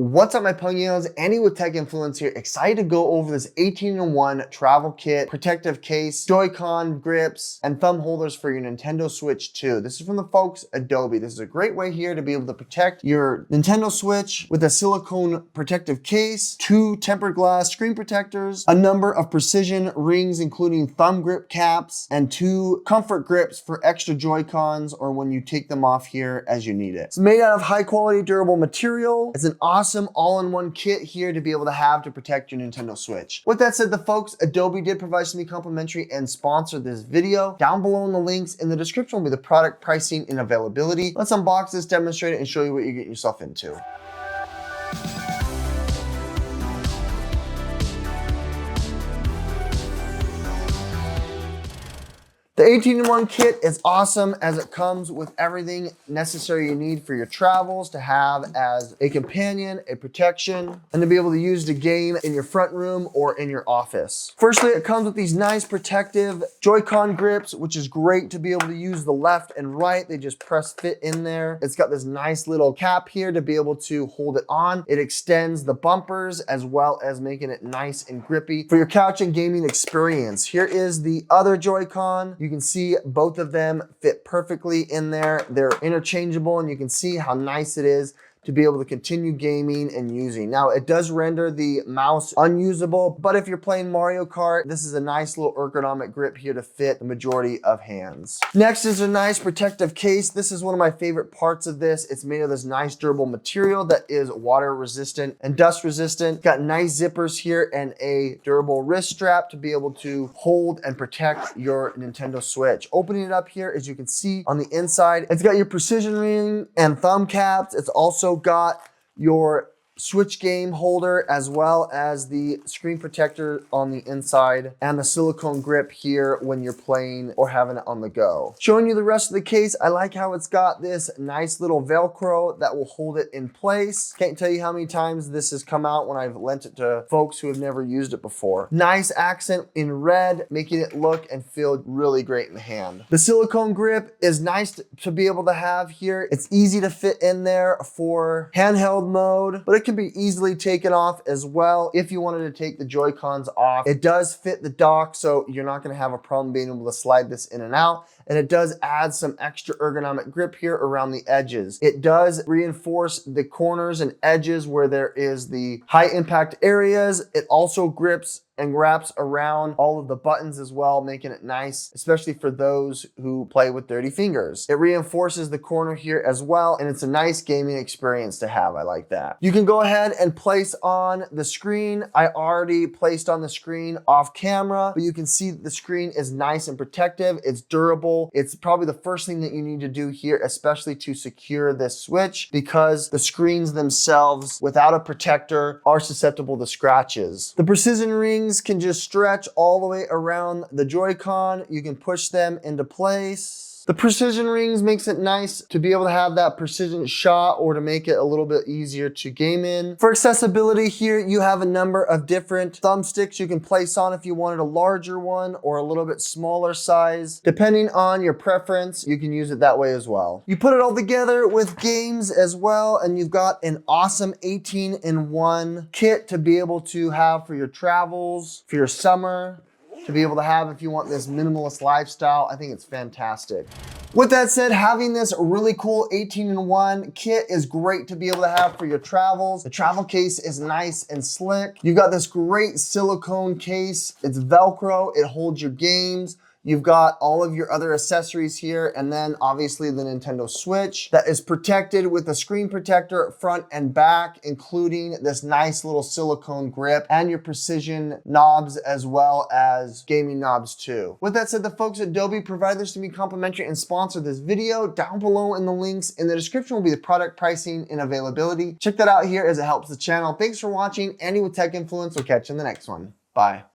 What's up, my Punginos? Andy with Tech Influence here. Excited to go over this 18-in-1 travel kit, protective case, Joy-Con grips, and thumb holders for your Nintendo Switch 2. This is from the folks at Dobe. This is a great way here to be able to protect your Nintendo Switch with a silicone protective case, 2 tempered glass screen protectors, a number of precision rings including thumb grip caps, and 2 comfort grips for extra Joy-Cons or when you take them off here as you need it. It's made out of high quality durable material. It's an awesome all-in-one kit here to be able to have to protect your Nintendo Switch. With that said, the folks at Dobe did provide something complimentary and sponsor this video. Down below in the links in the description will be the product pricing and availability. Let's unbox this, demonstrate it, and show you what you're getting yourself into. The 18-in-1 kit is awesome as it comes with everything necessary you need for your travels to have as a companion, a protection, and to be able to use the game in your front room or in your office. Firstly, it comes with these nice protective Joy-Con grips, which is great to be able to use the left and right. They just press fit in there. It's got this nice little cap here to be able to hold it on. It extends the bumpers as well as making it nice and grippy for your couch and gaming experience. Here is the other Joy-Con. You can see both of them fit perfectly in there. They're interchangeable and you can see how nice it is to be able to continue gaming and using. Now, it does render the mouse unusable, but if you're playing Mario Kart, this is a nice little ergonomic grip here to fit the majority of hands. Next is a nice protective case. This is one of my favorite parts of this. It's made of this nice durable material that is water resistant and dust resistant. Got nice zippers here and a durable wrist strap to be able to hold and protect your Nintendo Switch. Opening it up here, as you can see on the inside, it's got your precision ring and thumb caps. It's also got your Switch game holder as well as the screen protector on the inside and the silicone grip here when you're playing or having it on the go. Showing you the rest of the case, I like how it's got this nice little Velcro that will hold it in place. Can't tell you how many times this has come out when I've lent it to folks who have never used it before. Nice accent in red, making it look and feel really great in the hand. The silicone grip is nice to be able to have here. It's easy to fit in there for handheld mode, but it can be easily taken off as well if you wanted to take the Joy-Cons off. It does fit the dock, so you're not going to have a problem being able to slide this in and out. And it does add some extra ergonomic grip here around the edges. It does reinforce the corners and edges where there is the high impact areas. It also grips and wraps around all of the buttons as well, making it nice, especially for those who play with dirty fingers. It reinforces the corner here as well, and it's a nice gaming experience to have. I like that. You can go ahead and place on the screen. I already placed on the screen off camera, but you can see that the screen is nice and protective. It's durable. It's probably the first thing that you need to do here, especially to secure this Switch, because the screens themselves, without a protector, are susceptible to scratches. The precision rings can just stretch all the way around the Joy-Con. You can push them into place. The precision rings makes it nice to be able to have that precision shot or to make it a little bit easier to game in. For accessibility here, you have a number of different thumbsticks you can place on if you wanted a larger one or a little bit smaller size. Depending on your preference, you can use it that way as well. You put it all together with games as well, and you've got an awesome 18-in-1 kit to be able to have for your travels, for your summer, to be able to have if you want this minimalist lifestyle. I think it's fantastic. With that said, having this really cool 18-in-1 kit is great to be able to have for your travels. The travel case is nice and slick. You've got this great silicone case. It's Velcro. It holds your games. You've got all of your other accessories here, and then obviously the Nintendo Switch that is protected with a screen protector front and back, including this nice little silicone grip and your precision knobs as well as gaming knobs too. With that said, the folks at Dobe provide this to me complimentary and sponsor this video. Down below in the links in the description will be the product pricing and availability. Check that out here as it helps the channel. Thanks for watching. Andy with Tech Influence. We'll catch you in the next one. Bye.